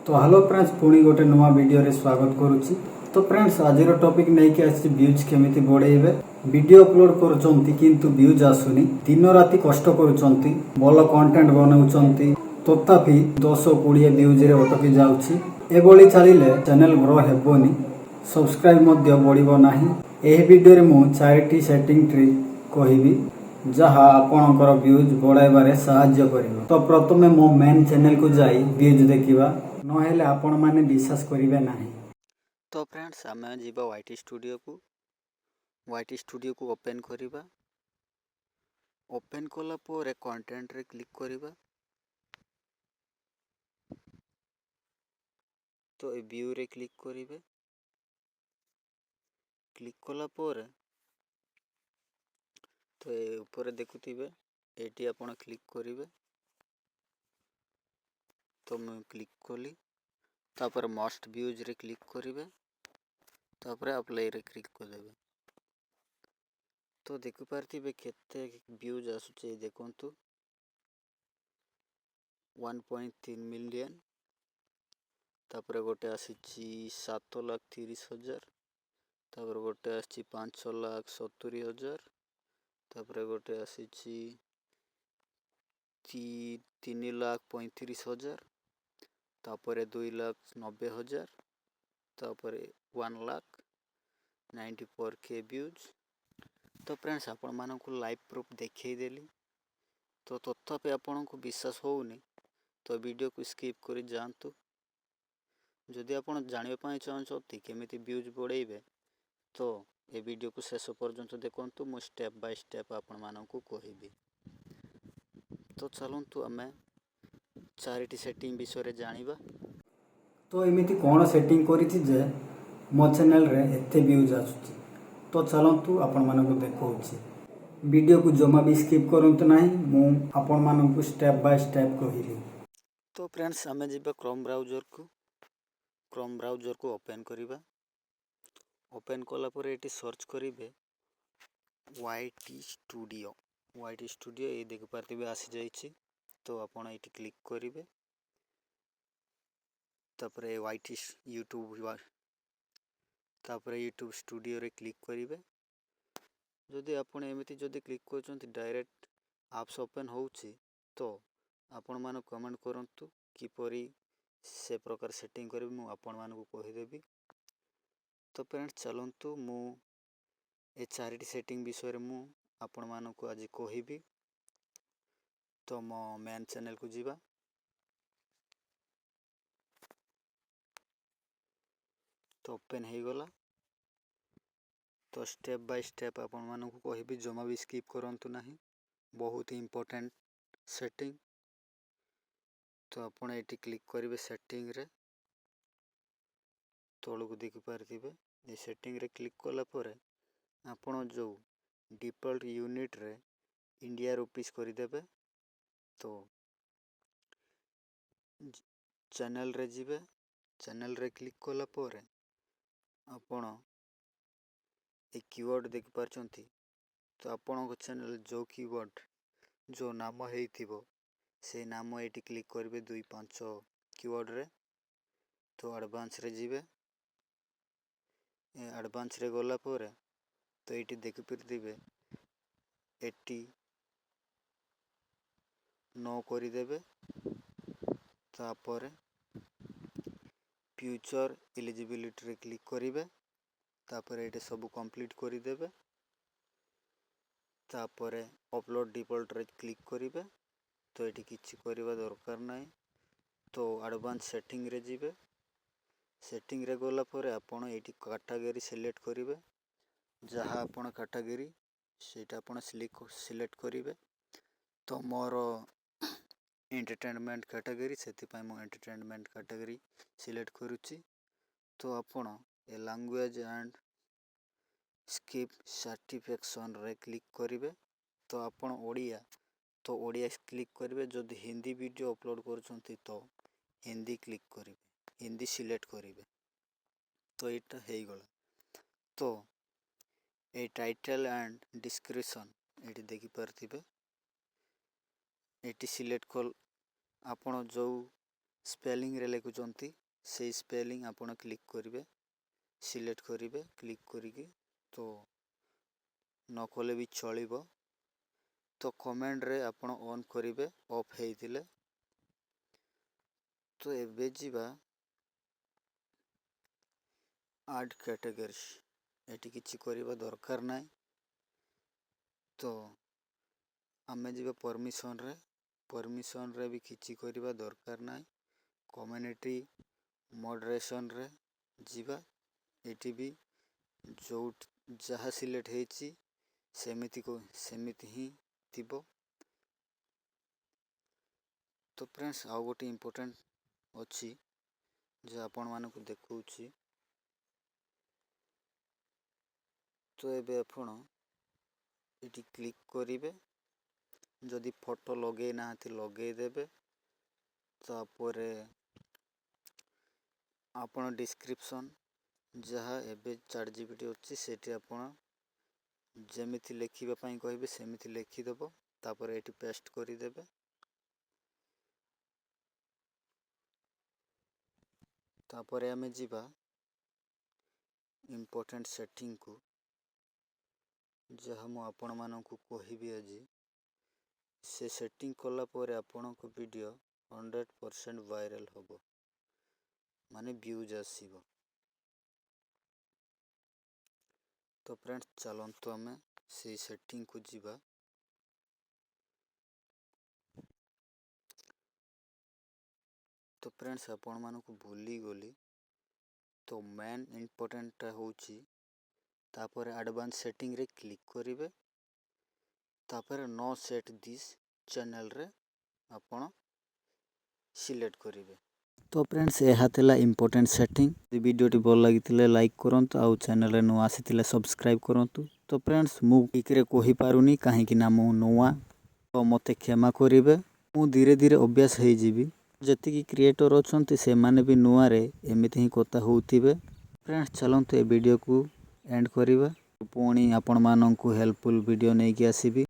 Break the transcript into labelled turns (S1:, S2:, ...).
S1: तो hello friends पुणी गोटे नुआ वीडियो रे स्वागत करुच्ची। तो फ्रेंड्स आज टॉपिक नहीं कि आसी व्यूज केमिति बढ़ेबे। वीडियो अपलोड करूचंती किंतु व्यूज आसुनी, दिन राति कष्ट करूचंती, भल कंटेंट बनाउचंती, तथापि 10-20 व्यूज रे अटकी जाउची। एभली चलिले चैनल ग्रो हेबोनी, सब्सक्राइब मध्य बढ़िबो नाही। एही वीडियो रे मु 4टी सेटिंग ट्रिक कहिबी जहाँ आपणकर व्यूज बढ़ाइबारे साहाय्य करिवो। तो प्रथमे मो मेन चैनल को जाई व्यूज देखिबा, नहेले आपण माने विश्वास करिवे नाही।
S2: तो फ्रेंड्स आम जीवा वाईटी स्टूडियो को ओपन करिबा। ओपन कला पर कंटेंट रे क्लिक करिबा। तो ए व्यू रे क्लिक करिवे। क्लिक कला पर तो ए ऊपर देखुथिबे एटी आपण क्लिक करिवे। तो मैं क्लिक कली, तापर मस्ट व्यूज रे क्लिक करिवे, तापर अप्लाई रे क्लिक कर देबे। तो देखि पारथिबे केते व्यूज आसुचे देखंतु 1.3 मिलियन। तापर गोटे आसीची 7,30,000। तापर गोटे आसी 5,70,000। तापर गोटे आसीची 3,35,000। तापर 2,90,000। तापर 1,94,000 व्यूज। तो फ्रेंड्स आपण मानक लाइव प्रूफ देखई देली, तो तथापि आपण को विश्वास होउनी तो वीडियो को स्किप कर जातु। जदि आपण जानिबा पई चाहछथि केमिति व्यूज बढ़ाइबे तो ए वीडियो को शेष पर्यंत देखंतु। मु स्टेप बाय स्टेप आपण मानक कहिबी। तो चलंतु आमे 4टी सेटिंग विषय जानिबा।
S1: तो एमिति कोन सेटिंग करिछि जे मो चैनल रे एते व्यूज आसुछि। तो चलंतु आपण मानक देखौछि। वीडियो को जमा भी स्किप करंतु नाही, मु आपण मानक स्टेप बाय स्टेप कहिली।
S2: तो फ्रेंड्स आमे जिबा क्रोम ब्राउजर को ओपन करिबा। ओपन कला पर एटी सर्च करिवे वाईटी स्टूडियो ये देख पारथिबे आसी जाइछि। तो आपण एटी क्लिक करिवे, तापरे वाईटी यूट्यूब स्टूडियो रे क्लिक करिवे। जदि आपण एमिति जदि क्लिक करछन्ति डायरेक्ट एप्स ओपन होउछि, तो आपण माने कमेंट करंतु किपरि से प्रकार सेटिंग करिवे, मु आपण मानकु कहि देबी। तो फ्रेंड्स चलंतु मु ए 4टी सेटिंग विषय रे मु आपण मानकु आज कहिबी। तो मो मेन चैनल को जीवा। तो ओपन हो गला। तो स्टेप बाय स्टेप आपण मानकु कहिबी, जमा भी स्किप करंतु नाही, बहुत ही इंपोर्टेंट सेटिंग। तो आपण एटी क्लिक करिवे सेटिंग रे। तळु को देखि पारथिबे ए सेटिंग रे क्लिक कला पर आपण जो डिफॉल्ट यूनिट रे इंडिया रुपीस करि देबे। तो चैनल रे जीवे। चैनल रे क्लिक कला पर आपण ए कीवर्ड देख पारछंती। तो आपण को चैनल जो कीवर्ड जो नाम हेइथिबो से नाम एटी क्लिक करिवे 2-5 कीवर्ड रे। तो एडवांस रे जीवे। एडवांस रे गला पर तो एटी देख पारथिबे एटी नो करि देबे। तापर फ्यूचर एलिजिबिलिटी रे क्लिक करिवे। तापर एटे सब कंप्लीट करि देबे। तापर अपलोड डिफॉल्ट रे क्लिक करिवे। तो एटी किछि करिवा दरकार नाही। तो एडवांस सेटिंग रे जीवे। सेटिंग रे गला पर आपण एटी कैटेगरी सिलेक्ट करिवे। जहाँ आपण कैटेगरी सेटा आपण सिलेक्ट करिवे। तो मोर एंटरटेनमेंट कैटेगरी, सेति पय मो एंटरटेनमेंट कैटेगरी सिलेक्ट करूची। तो आपण a language and skip certification रे क्लिक करिवे। तो आपण ओडिया, तो ओडिया क्लिक करिवे। जदि हिंदी वीडियो अपलोड करछंती तो हिंदी क्लिक करिवे, हिंदी सिलेक्ट करिवे। तो एटा हेइ गला। तो ए टाइटल एंड डिस्क्रिप्शन एटी देखि पारथिबे। एटी सिलेक्ट कल आपण जो ସ୍ପେଲିଂରେ ଲେଖୁଛନ୍ତି ସେଇ ସ୍ପେଲିଂ ଆପଣ କ୍ଲିକ୍ କରିବେ, ସିଲେକ୍ଟ କରିବେ। କ୍ଲିକ୍ କରିକି ତ ନ କଲେ ବି ଚଳିବ। ତ କମେଣ୍ଟରେ ଆପଣ ଅନ୍ କରିବେ ଅଫ୍ ହେଇଥିଲେ। ତ ଏବେ ଯିବା ଆଡ୍ କ୍ୟାଟେଗୋରିଜ୍। ଏଠି କିଛି କରିବା ଦରକାର ନାହିଁ। ତ ଆମେ ଯିବା ପରମିଶନରେ ବି କିଛି କରିବା ଦରକାର ନାହିଁ। କମ୍ୟୁନିଟି ମଡରେସନରେ ଯିବା। ଏଠି ବି ଯାହା ସିଲେକ୍ଟ ହେଇଛି ସେମିତି ହିଁ ଥିବ। ତ ଫ୍ରେଣ୍ଡସ୍ ଆଉ ଗୋଟେ ଇମ୍ପୋର୍ଟାଣ୍ଟ ଅଛି ଯେ ଆପଣମାନଙ୍କୁ ଦେଖାଉଛି। ତ ଏବେ ଆପଣ ଏଠି କ୍ଲିକ୍ କରିବେ। ଯଦି ଫଟୋ ଲଗେଇ ନାହାନ୍ତି ଲଗେଇଦେବେ। ତାପରେ ଆପଣ ଡିସ୍କ୍ରିପ୍ସନ୍ ଯାହା ଏବେ ChatGPT ଅଛି ସେଠି ଆପଣ ଯେମିତି ଲେଖିବା ପାଇଁ କହିବେ ସେମିତି ଲେଖିଦେବ। ତାପରେ ଏଠି ପେଷ୍ଟ କରିଦେବେ। ତାପରେ ଆମେ ଯିବା ଇମ୍ପୋର୍ଟାଣ୍ଟ ସେଟିଂକୁ, ଯାହା ମୁଁ ଆପଣମାନଙ୍କୁ କହିବି ଆଜି। ସେ ସେଟିଂ କଲା ପରେ ଆପଣଙ୍କ ଭିଡ଼ିଓ 100% ଭାଇରାଲ୍ ହେବ, ମାନେ ଭ୍ୟୁଜ୍ ଆସିବ। ତ ଫ୍ରେଣ୍ଡସ୍ ଚାଲନ୍ତୁ ଆମେ ସେଇ ସେଟିଂକୁ ଯିବା। ତ ଫ୍ରେଣ୍ଡସ୍ ଆପଣମାନଙ୍କୁ ଭୁଲିଗଲି। ତ ମେନ୍ ଇମ୍ପୋର୍ଟାଣ୍ଟଟା ହେଉଛି ତାପରେ ଆଡ଼ଭାନ୍ସ ସେଟିଂରେ କ୍ଲିକ୍ କରିବେ। ତାପରେ नो ସେଟ୍ ଦିସ୍ ଚ୍ୟାନେଲରେ ଆପଣ ସିଲେକ୍ଟ କରିବେ। ତ ଫ୍ରେଣ୍ଡସ୍ ଏହା ଥିଲା ଇମ୍ପୋର୍ଟାଣ୍ଟ ସେଟିଂ। ଭିଡ଼ିଓଟି ଭଲ ଲାଗିଥିଲେ ଲାଇକ୍ କରନ୍ତୁ, ଆଉ ଚ୍ୟାନେଲରେ ନୂଆ ଆସିଥିଲେ ସବସ୍କ୍ରାଇବ୍ କରନ୍ତୁ। ତ ଫ୍ରେଣ୍ଡସ୍ ମୁଁ ଠିକ୍ରେ କହିପାରୁନି କାହିଁକିନା ମୁଁ ନୂଆ, ତ ମୋତେ କ୍ଷମା କରିବେ। ମୁଁ ଧୀରେ ଧୀରେ ଅଭ୍ୟାସ ହେଇଯିବି। ଯେତିକି କ୍ରିଏଟର୍ ଅଛନ୍ତି ସେମାନେ ବି ନୂଆରେ ଏମିତି ହିଁ କଥା ହେଉଥିବେ। ଫ୍ରେଣ୍ଡସ୍ ଚାଲନ୍ତୁ ଏ ଭିଡ଼ିଓକୁ ଏଣ୍ଡ କରିବା। ପୁଣି ଆପଣମାନଙ୍କୁ ହେଲ୍ପଫୁଲ୍ ଭିଡ଼ିଓ ନେଇକି ଆସିବି।